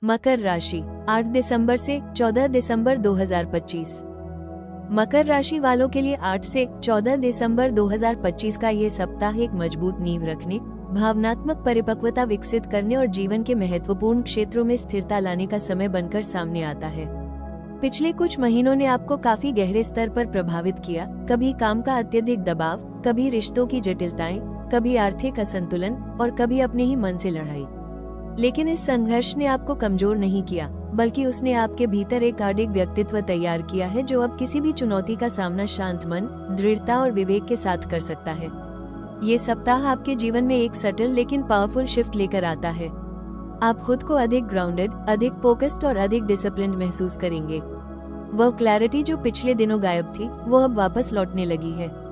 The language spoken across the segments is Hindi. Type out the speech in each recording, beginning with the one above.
मकर राशि 8 दिसंबर से 14 दिसंबर 2025। मकर राशि वालों के लिए 8 से 14 दिसंबर 2025 का ये सप्ताह एक मजबूत नींव रखने, भावनात्मक परिपक्वता विकसित करने और जीवन के महत्वपूर्ण क्षेत्रों में स्थिरता लाने का समय बनकर सामने आता है। पिछले कुछ महीनों ने आपको काफी गहरे स्तर पर प्रभावित किया, कभी काम का अत्यधिक दबाव, कभी रिश्तों की जटिलताएं, कभी आर्थिक असंतुलन और कभी अपने ही मन से लड़ाई। लेकिन इस संघर्ष ने आपको कमजोर नहीं किया, बल्कि उसने आपके भीतर एक अडिग व्यक्तित्व तैयार किया है जो अब किसी भी चुनौती का सामना शांत मन, दृढ़ता और विवेक के साथ कर सकता है। ये सप्ताह आपके जीवन में एक सटल लेकिन पावरफुल शिफ्ट लेकर आता है। आप खुद को अधिक ग्राउंडेड, अधिक फोकस्ड और अधिक डिसिप्लिन्ड महसूस करेंगे। वह क्लैरिटी जो पिछले दिनों गायब थी, वो अब वापस लौटने लगी है।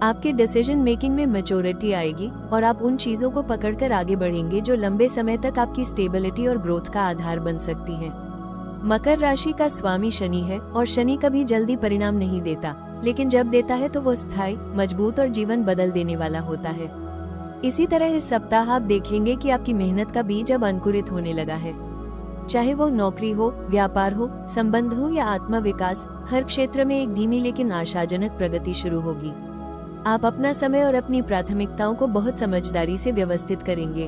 आपके डिसीजन मेकिंग में मैच्योरिटी आएगी और आप उन चीजों को पकड़कर आगे बढ़ेंगे जो लंबे समय तक आपकी स्टेबिलिटी और ग्रोथ का आधार बन सकती हैं। मकर राशि का स्वामी शनि है और शनि कभी जल्दी परिणाम नहीं देता, लेकिन जब देता है तो वो स्थायी, मजबूत और जीवन बदल देने वाला होता है। इसी तरह इस सप्ताह आप देखेंगे कि आपकी मेहनत का बीज अब अंकुरित होने लगा है। चाहे वो नौकरी हो, व्यापार हो, संबंध हो या आत्म विकास, हर क्षेत्र में एक धीमी लेकिन आशाजनक प्रगति शुरू होगी। आप अपना समय और अपनी प्राथमिकताओं को बहुत समझदारी से व्यवस्थित करेंगे।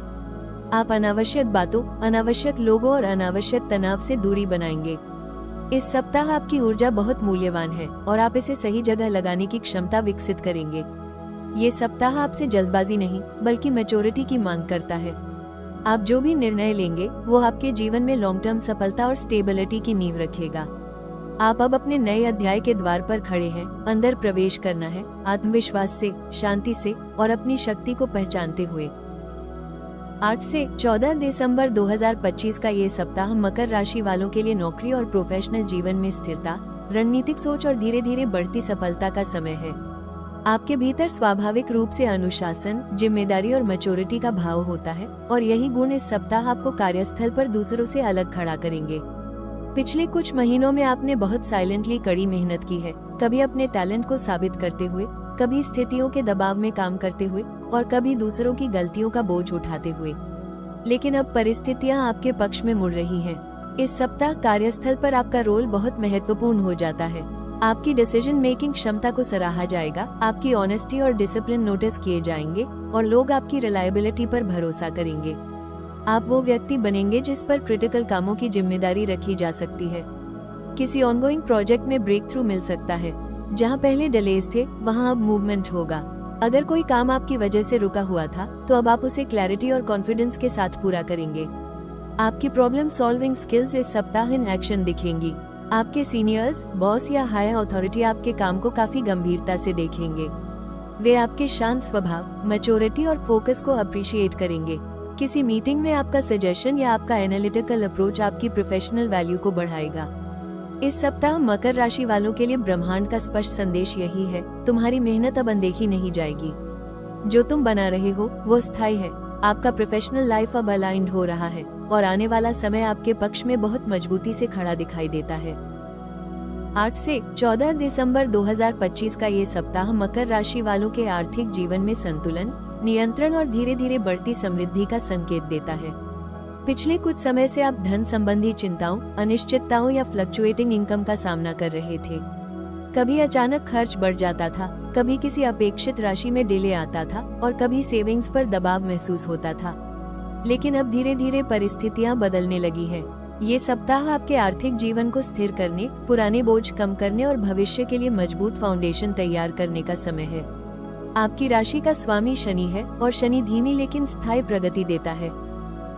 आप अनावश्यक बातों, अनावश्यक लोगों और अनावश्यक तनाव से दूरी बनाएंगे। इस सप्ताह आपकी ऊर्जा बहुत मूल्यवान है और आप इसे सही जगह लगाने की क्षमता विकसित करेंगे। ये सप्ताह आपसे जल्दबाजी नहीं, बल्कि मैच्योरिटी की मांग करता है। आप जो भी निर्णय लेंगे, वो आपके जीवन में लॉन्ग टर्म सफलता और स्टेबिलिटी की नींव रखेगा। आप अब अपने नए अध्याय के द्वार पर खड़े हैं। अंदर प्रवेश करना है, आत्मविश्वास से, शांति से और अपनी शक्ति को पहचानते हुए। 8 से 14 दिसंबर 2025 का ये सप्ताह मकर राशि वालों के लिए नौकरी और प्रोफेशनल जीवन में स्थिरता, रणनीतिक सोच और धीरे धीरे बढ़ती सफलता का समय है। आपके भीतर स्वाभाविक रूप से अनुशासन, जिम्मेदारी और मैच्योरिटी का भाव होता है और यही गुण इस सप्ताह आपको कार्यस्थल पर दूसरों से अलग खड़ा करेंगे। पिछले कुछ महीनों में आपने बहुत साइलेंटली कड़ी मेहनत की है, कभी अपने टैलेंट को साबित करते हुए, कभी स्थितियों के दबाव में काम करते हुए और कभी दूसरों की गलतियों का बोझ उठाते हुए। लेकिन अब परिस्थितियां आपके पक्ष में मुड़ रही हैं। इस सप्ताह कार्यस्थल पर आपका रोल बहुत महत्वपूर्ण हो जाता है। आपकी डिसीजन मेकिंग क्षमता को सराहा जाएगा, आपकी ऑनेस्टी और डिसिप्लिन नोटिस किए जाएंगे और लोग आपकी रिलायबिलिटी पर भरोसा करेंगे। आप वो व्यक्ति बनेंगे जिस पर क्रिटिकल कामों की जिम्मेदारी रखी जा सकती है। किसी ऑनगोइंग प्रोजेक्ट में ब्रेक थ्रू मिल सकता है। जहां पहले डिलेज थे, वहां अब मूवमेंट होगा। अगर कोई काम आपकी वजह से रुका हुआ था, तो अब आप उसे क्लैरिटी और कॉन्फिडेंस के साथ पूरा करेंगे। आपकी प्रॉब्लम सॉल्विंग स्किल्स इस सप्ताह इन एक्शन दिखेंगी। आपके सीनियर्स, बॉस या हायर अथॉरिटी आपके काम को काफी गंभीरता से देखेंगे। वे आपके शांत स्वभाव, मैच्योरिटी और फोकस को अप्रिशिएट करेंगे। किसी मीटिंग में आपका सजेशन या आपका एनालिटिकल अप्रोच आपकी प्रोफेशनल वैल्यू को बढ़ाएगा। इस सप्ताह मकर राशि वालों के लिए ब्रह्मांड का स्पष्ट संदेश यही है, तुम्हारी मेहनत अब अनदेखी नहीं जाएगी। जो तुम बना रहे हो वो स्थायी है। आपका प्रोफेशनल लाइफ अब अलाइंड हो रहा है और आने वाला समय आपके पक्ष में बहुत मजबूती से खड़ा दिखाई देता है। 8 से 14 दिसंबर 2025 का ये सप्ताह मकर राशि वालों के आर्थिक जीवन में संतुलन, नियंत्रण और धीरे धीरे बढ़ती समृद्धि का संकेत देता है। पिछले कुछ समय से आप धन संबंधी चिंताओं, अनिश्चितताओं या फ्लक्चुएटिंग इनकम का सामना कर रहे थे। कभी अचानक खर्च बढ़ जाता था, कभी किसी अपेक्षित राशि में डिले आता था और कभी सेविंग्स पर दबाव महसूस होता था। लेकिन अब धीरे धीरे परिस्थितियां बदलने लगी हैं। ये सप्ताह आपके आर्थिक जीवन को स्थिर करने, पुराने बोझ कम करने और भविष्य के लिए मजबूत फाउंडेशन तैयार करने का समय है। आपकी राशि का स्वामी शनि है और शनि धीमी लेकिन स्थायी प्रगति देता है।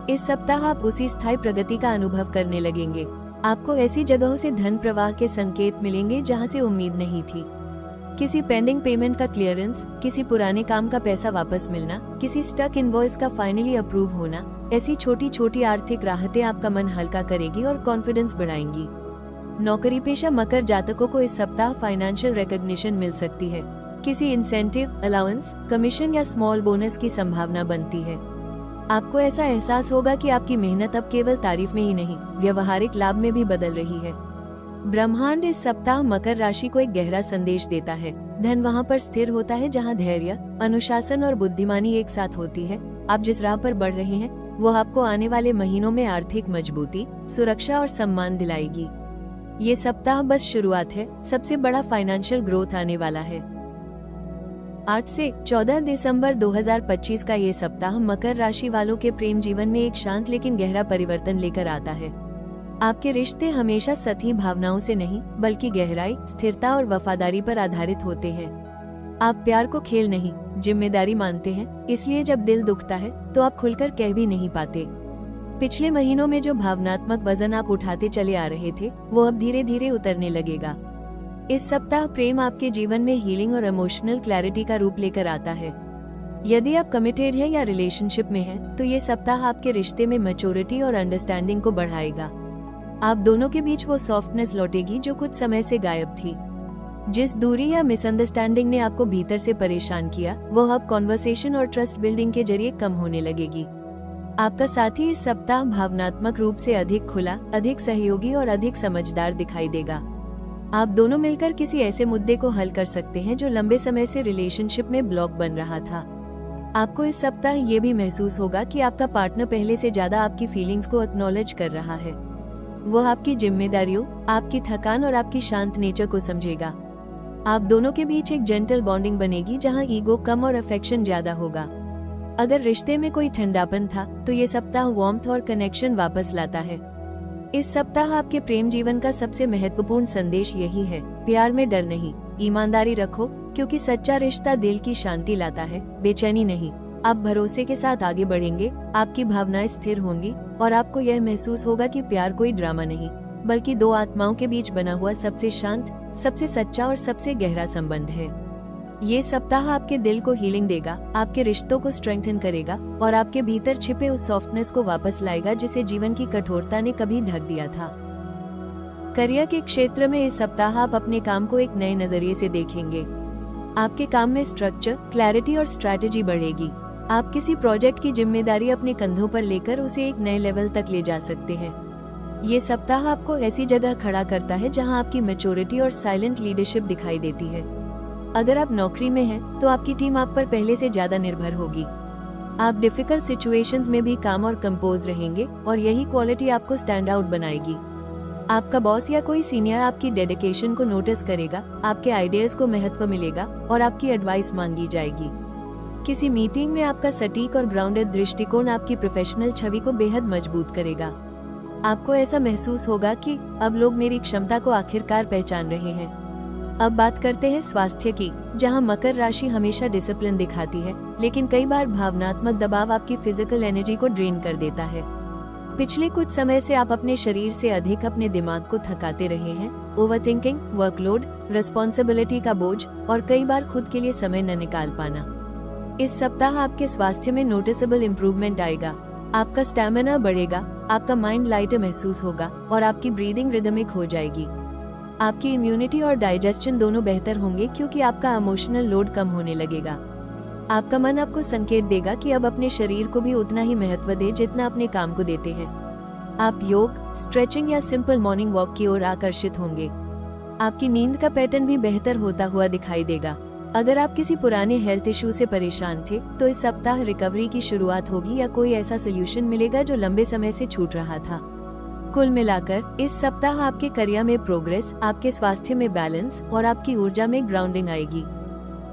इस सप्ताह आप उसी स्थायी प्रगति का अनुभव करने लगेंगे। आपको ऐसी जगहों से धन प्रवाह के संकेत मिलेंगे जहां से उम्मीद नहीं थी। किसी पेंडिंग पेमेंट का क्लियरेंस, किसी पुराने काम का पैसा वापस मिलना, किसी स्टक इनवॉइस का फाइनली अप्रूव होना, ऐसी छोटी छोटी आर्थिक राहतें आपका मन हल्का करेगी और कॉन्फिडेंस बढ़ाएंगी। नौकरी पेशा मकर जातकों को इस सप्ताह फाइनेंशियल रिकॉग्निशन मिल सकती है। किसी इंसेंटिव, अलाउंस, कमीशन या स्मॉल बोनस की संभावना बनती है। आपको ऐसा एहसास होगा कि आपकी मेहनत अब केवल तारीफ में ही नहीं, व्यवहारिक लाभ में भी बदल रही है। ब्रह्मांड इस सप्ताह मकर राशि को एक गहरा संदेश देता है। धन वहाँ पर स्थिर होता है जहाँ धैर्य, अनुशासन और बुद्धिमानी एक साथ होती है। आप जिस राह पर बढ़ रहे हैं वो आपको आने वाले महीनों में आर्थिक मजबूती, सुरक्षा और सम्मान दिलाएगी। ये सप्ताह बस शुरुआत है, सबसे बड़ा फाइनेंशियल ग्रोथ आने वाला है। 8 से 14 दिसंबर 2025 का ये सप्ताह मकर राशि वालों के प्रेम जीवन में एक शांत लेकिन गहरा परिवर्तन लेकर आता है। आपके रिश्ते हमेशा सतही भावनाओं से नहीं, बल्कि गहराई, स्थिरता और वफादारी पर आधारित होते हैं। आप प्यार को खेल नहीं, जिम्मेदारी मानते हैं, इसलिए जब दिल दुखता है तो आप खुलकर कह भी नहीं पाते। पिछले महीनों में जो भावनात्मक वजन आप उठाते चले आ रहे थे, वो अब धीरे धीरे उतरने लगेगा। इस सप्ताह प्रेम आपके जीवन में हीलिंग और इमोशनल क्लैरिटी का रूप लेकर आता है। यदि आप कमिटेड हैं या रिलेशनशिप में हैं, तो ये सप्ताह आपके रिश्ते में मैच्योरिटी और अंडरस्टैंडिंग को बढ़ाएगा। आप दोनों के बीच वो सॉफ्टनेस लौटेगी जो कुछ समय से गायब थी। जिस दूरी या मिसअंडरस्टैंडिंग ने आपको भीतर से परेशान किया, वो अब कॉन्वर्सेशन और ट्रस्ट बिल्डिंग के जरिए कम होने लगेगी। आपका साथी इस सप्ताह भावनात्मक रूप से अधिक खुला, अधिक सहयोगी और अधिक समझदार दिखाई देगा। आप दोनों मिलकर किसी ऐसे मुद्दे को हल कर सकते हैं जो लंबे समय से रिलेशनशिप में ब्लॉक बन रहा था। आपको इस सप्ताह ये भी महसूस होगा कि आपका पार्टनर पहले से ज्यादा आपकी फीलिंग्स को एक्नॉलेज कर रहा है। वो आपकी जिम्मेदारियों, आपकी थकान और आपकी शांत नेचर को समझेगा। आप दोनों के बीच एक जेंटल बॉन्डिंग बनेगी जहां ईगो कम और अफेक्शन ज्यादा होगा। अगर रिश्ते में कोई ठंडापन था, तो ये सप्ताह वार्मथ और कनेक्शन वापस लाता है। इस सप्ताह आपके प्रेम जीवन का सबसे महत्वपूर्ण संदेश यही है: प्यार में डर नहीं, ईमानदारी रखो, क्योंकि सच्चा रिश्ता दिल की शांति लाता है, बेचैनी नहीं। आप भरोसे के साथ आगे बढ़ेंगे, आपकी भावनाएं स्थिर होंगी और आपको यह महसूस होगा कि प्यार कोई ड्रामा नहीं, बल्कि दो आत्माओं के बीच बना हुआ सबसे शांत, सबसे सच्चा और सबसे गहरा संबंध है। ये सप्ताह आपके दिल को हीलिंग देगा, आपके रिश्तों को स्ट्रेंथन करेगा और आपके भीतर छिपे उस सॉफ्टनेस को वापस लाएगा जिसे जीवन की कठोरता ने कभी ढक दिया था। करियर के क्षेत्र में इस सप्ताह आप अपने काम को एक नए नजरिए से देखेंगे। आपके काम में स्ट्रक्चर, क्लैरिटी और स्ट्रैटेजी बढ़ेगी। आप किसी प्रोजेक्ट की जिम्मेदारी अपने कंधों पर लेकर उसे एक नए लेवल तक ले जा सकते हैं। ये सप्ताह आपको ऐसी जगह खड़ा करता है जहां आपकी मैच्योरिटी और साइलेंट लीडरशिप दिखाई देती है। अगर आप नौकरी में हैं, तो आपकी टीम आप पर पहले से ज्यादा निर्भर होगी। आप डिफिकल्ट सिचुएशंस में भी काम और कंपोज रहेंगे और यही क्वालिटी आपको स्टैंड आउट बनाएगी। आपका बॉस या कोई सीनियर आपकी डेडिकेशन को नोटिस करेगा, आपके आइडियाज को महत्व मिलेगा और आपकी एडवाइस मांगी जाएगी। किसी मीटिंग में आपका सटीक और ग्राउंडेड दृष्टिकोण आपकी प्रोफेशनल छवि को बेहद मजबूत करेगा। आपको ऐसा महसूस होगा कि अब लोग मेरी क्षमता को आखिरकार पहचान रहे हैं। अब बात करते हैं स्वास्थ्य की, जहां मकर राशि हमेशा डिसिप्लिन दिखाती है, लेकिन कई बार भावनात्मक दबाव आपकी फिजिकल एनर्जी को ड्रेन कर देता है। पिछले कुछ समय से आप अपने शरीर से अधिक अपने दिमाग को थकाते रहे हैं। ओवरथिंकिंग, वर्कलोड, रिस्पॉन्सिबिलिटी का बोझ और कई बार खुद के लिए समय न निकाल पाना। इस सप्ताह आपके स्वास्थ्य में नोटिसेबल इम्प्रूवमेंट आएगा। आपका स्टैमिना बढ़ेगा, आपका माइंड लाइटर महसूस होगा और आपकी ब्रीदिंग रिदमिक हो जाएगी। आपकी इम्यूनिटी और डाइजेशन दोनों बेहतर होंगे क्योंकि आपका इमोशनल लोड कम होने लगेगा। आपका मन आपको संकेत देगा कि अब अपने शरीर को भी उतना ही महत्व दे जितना अपने काम को देते हैं। आप योग, स्ट्रेचिंग या सिंपल मॉर्निंग वॉक की ओर आकर्षित होंगे। आपकी नींद का पैटर्न भी बेहतर होता हुआ दिखाई देगा। अगर आप किसी पुराने हेल्थ इश्यू से परेशान थे, तो इस सप्ताह रिकवरी की शुरुआत होगी या कोई ऐसा सोल्यूशन मिलेगा जो लंबे समय से छूट रहा था। कुल मिलाकर इस सप्ताह आपके करियर में प्रोग्रेस, आपके स्वास्थ्य में बैलेंस और आपकी ऊर्जा में ग्राउंडिंग आएगी।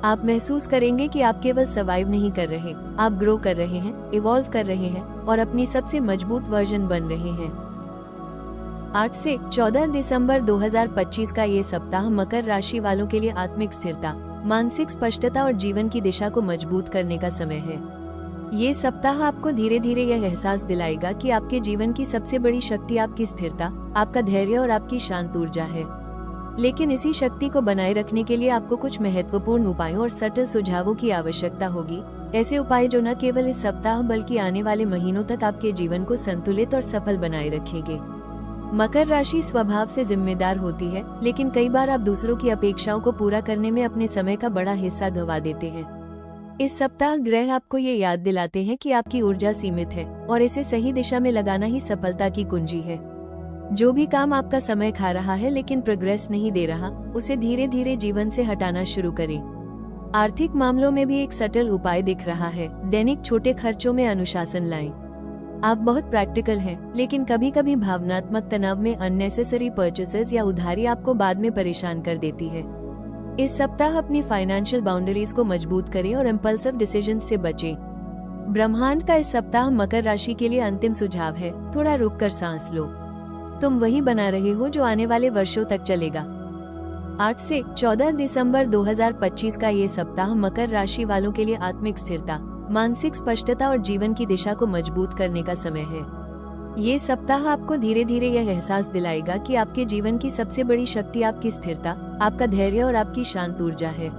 आप महसूस करेंगे कि आप केवल सर्वाइव नहीं कर रहे, आप ग्रो कर रहे हैं, इवॉल्व कर रहे हैं और अपनी सबसे मजबूत वर्जन बन रहे हैं। 8 से 14 दिसंबर 2025 का ये सप्ताह मकर राशि वालों के लिए आत्मिक स्थिरता, मानसिक स्पष्टता और जीवन की दिशा को मजबूत करने का समय है। ये सप्ताह आपको धीरे धीरे यह एहसास दिलाएगा कि आपके जीवन की सबसे बड़ी शक्ति आपकी स्थिरता, आपका धैर्य और आपकी शांत ऊर्जा है। लेकिन इसी शक्ति को बनाए रखने के लिए आपको कुछ महत्वपूर्ण उपायों और सटल सुझावों की आवश्यकता होगी। ऐसे उपाय जो न केवल इस सप्ताह बल्कि आने वाले महीनों तक आपके जीवन को संतुलित और सफल बनाए रखेंगे। मकर राशि स्वभाव से जिम्मेदार होती है, लेकिन कई बार आप दूसरों की अपेक्षाओं को पूरा करने में अपने समय का बड़ा हिस्सा गंवा देते हैं। इस सप्ताह ग्रह आपको ये याद दिलाते हैं कि आपकी ऊर्जा सीमित है और इसे सही दिशा में लगाना ही सफलता की कुंजी है। जो भी काम आपका समय खा रहा है लेकिन प्रोग्रेस नहीं दे रहा, उसे धीरे धीरे जीवन से हटाना शुरू करें। आर्थिक मामलों में भी एक सटल उपाय दिख रहा है। दैनिक छोटे खर्चों में अनुशासन लाएं। आप बहुत प्रैक्टिकल हैं, लेकिन कभी कभी भावनात्मक तनाव में अननेसेसरी परचेसेस या उधारी आपको बाद में परेशान कर देती है। इस सप्ताह अपनी फाइनेंशियल बाउंड्रीज को मजबूत करें और इम्पल्सिव डिसीजन से बचें। ब्रह्मांड का इस सप्ताह मकर राशि के लिए अंतिम सुझाव है, थोड़ा रुक कर सांस लो। तुम वही बना रहे हो जो आने वाले वर्षों तक चलेगा। 8 से 14 दिसंबर 2025 का ये सप्ताह मकर राशि वालों के लिए आत्मिक स्थिरता, मानसिक स्पष्टता और जीवन की दिशा को मजबूत करने का समय है। ये सप्ताह आपको धीरे धीरे यह एहसास दिलाएगा कि आपके जीवन की सबसे बड़ी शक्ति आपकी स्थिरता, आपका धैर्य और आपकी शांत ऊर्जा है।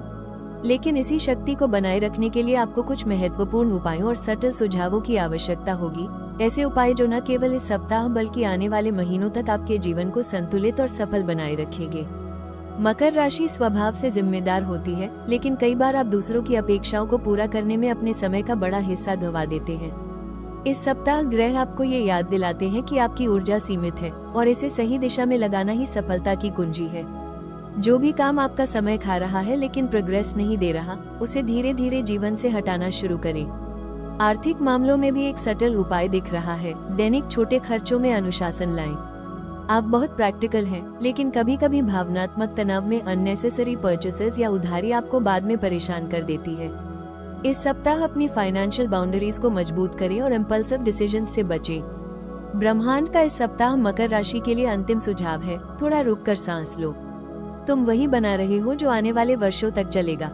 लेकिन इसी शक्ति को बनाए रखने के लिए आपको कुछ महत्वपूर्ण उपायों और सटल सुझावों की आवश्यकता होगी। ऐसे उपाय जो न केवल इस सप्ताह बल्कि आने वाले महीनों तक आपके जीवन को संतुलित और सफल बनाए रखेंगे। मकर राशि स्वभाव से जिम्मेदार होती है, लेकिन कई बार आप दूसरों की अपेक्षाओं को पूरा करने में अपने समय का बड़ा हिस्सा गंवा देते हैं। इस सप्ताह ग्रह आपको ये याद दिलाते हैं कि आपकी ऊर्जा सीमित है और इसे सही दिशा में लगाना ही सफलता की कुंजी है। जो भी काम आपका समय खा रहा है लेकिन प्रोग्रेस नहीं दे रहा, उसे धीरे धीरे जीवन से हटाना शुरू करें। आर्थिक मामलों में भी एक सटल उपाय दिख रहा है, दैनिक छोटे खर्चों में अनुशासन लाएं। आप बहुत प्रैक्टिकल हैं, लेकिन कभी कभी भावनात्मक तनाव में अननेसेसरी परचेसेस या उधारी आपको बाद में परेशान कर देती है। इस सप्ताह अपनी फाइनेंशियल बाउंड्रीज को मजबूत करें और इम्पल्सिव डिसीजन से बचें। ब्रह्मांड का इस सप्ताह मकर राशि के लिए अंतिम सुझाव है, थोड़ा रुक कर सांस लो। तुम वही बना रहे हो जो आने वाले वर्षों तक चलेगा।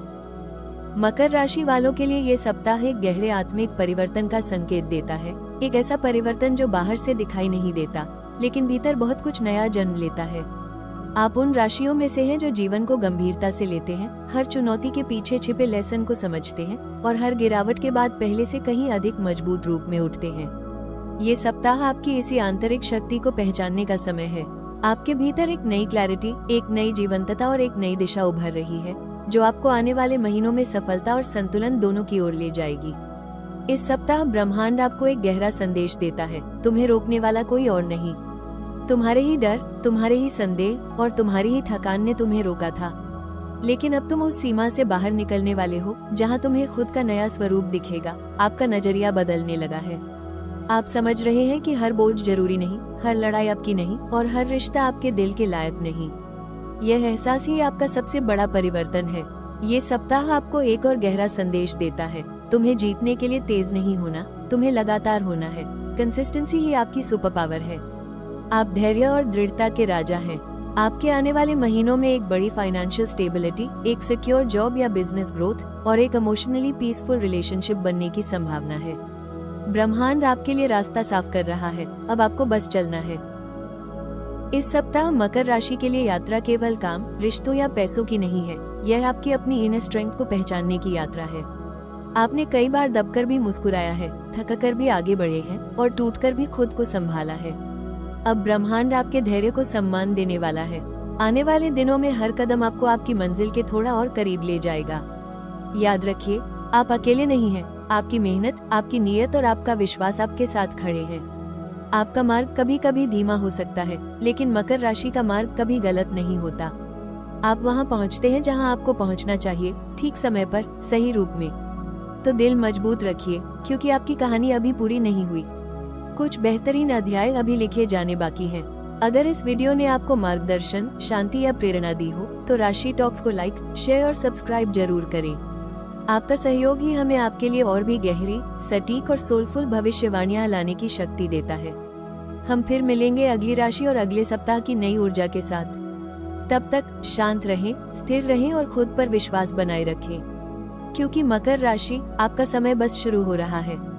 मकर राशि वालों के लिए ये सप्ताह एक गहरे आत्मिक परिवर्तन का संकेत देता है, एक ऐसा परिवर्तन जो बाहर से दिखाई नहीं देता, लेकिन भीतर बहुत कुछ नया जन्म लेता है। आप उन राशियों में से हैं जो जीवन को गंभीरता से लेते हैं, हर चुनौती के पीछे छिपे लेसन को समझते हैं और हर गिरावट के बाद पहले से कहीं अधिक मजबूत रूप में उठते हैं। ये सप्ताह आपकी इसी आंतरिक शक्ति को पहचानने का समय है। आपके भीतर एक नई क्लैरिटी, एक नई जीवंतता और एक नई दिशा उभर रही है, जो आपको आने वाले महीनों में सफलता और संतुलन दोनों की ओर ले जाएगी। इस सप्ताह ब्रह्मांड आपको एक गहरा संदेश देता है, तुम्हें रोकने वाला कोई और नहीं। तुम्हारे ही डर, तुम्हारे ही संदेह और तुम्हारी ही थकान ने तुम्हें रोका था, लेकिन अब तुम उस सीमा से बाहर निकलने वाले हो जहां तुम्हें खुद का नया स्वरूप दिखेगा। आपका नजरिया बदलने लगा है। आप समझ रहे हैं कि हर बोझ जरूरी नहीं, हर लड़ाई आपकी नहीं और हर रिश्ता आपके दिल के लायक नहीं। यह एहसास ही आपका सबसे बड़ा परिवर्तन है। ये सप्ताह आपको एक और गहरा संदेश देता है, तुम्हें जीतने के लिए तेज नहीं होना, तुम्हें लगातार होना है। कंसिस्टेंसी ही आपकी सुपर पावर है। आप धैर्य और दृढ़ता के राजा हैं। आपके आने वाले महीनों में एक बड़ी फाइनेंशियल स्टेबिलिटी, एक सिक्योर जॉब या बिजनेस ग्रोथ और एक इमोशनली पीसफुल रिलेशनशिप बनने की संभावना है। ब्रह्मांड आपके लिए रास्ता साफ कर रहा है, अब आपको बस चलना है। इस सप्ताह मकर राशि के लिए यात्रा केवल काम, रिश्तों या पैसों की नहीं है, यह आपकी अपनी इनर स्ट्रेंथ को पहचानने की यात्रा है। आपने कई बार दबकर भी मुस्कुराया है, थककर भी आगे बढ़े हैं और टूटकर भी खुद को संभाला है। अब ब्रह्मांड आपके धैर्य को सम्मान देने वाला है। आने वाले दिनों में हर कदम आपको आपकी मंजिल के थोड़ा और करीब ले जाएगा। याद रखिए, आप अकेले नहीं हैं। आपकी मेहनत, आपकी नीयत और आपका विश्वास आपके साथ खड़े हैं। आपका मार्ग कभी कभी धीमा हो सकता है, लेकिन मकर राशि का मार्ग कभी गलत नहीं होता। आप वहां पहुंचते हैं जहां आपको पहुंचना चाहिए, ठीक समय पर, सही रूप में। तो दिल मजबूत रखिए, क्योंकि आपकी कहानी अभी पूरी नहीं हुई। कुछ बेहतरीन अध्याय अभी लिखे जाने बाकी हैं। अगर इस वीडियो ने आपको मार्गदर्शन, शांति या प्रेरणा दी हो तो राशि टॉक्स को लाइक, शेयर और सब्सक्राइब जरूर करें। आपका सहयोग ही हमें आपके लिए और भी गहरी, सटीक और सोलफुल भविष्यवाणियां लाने की शक्ति देता है। हम फिर मिलेंगे अगली राशि और अगले सप्ताह की नई ऊर्जा के साथ। तब तक शांत रहें, स्थिर रहें और खुद पर विश्वास बनाए रखें, क्योंकि मकर राशि, आपका समय बस शुरू हो रहा है।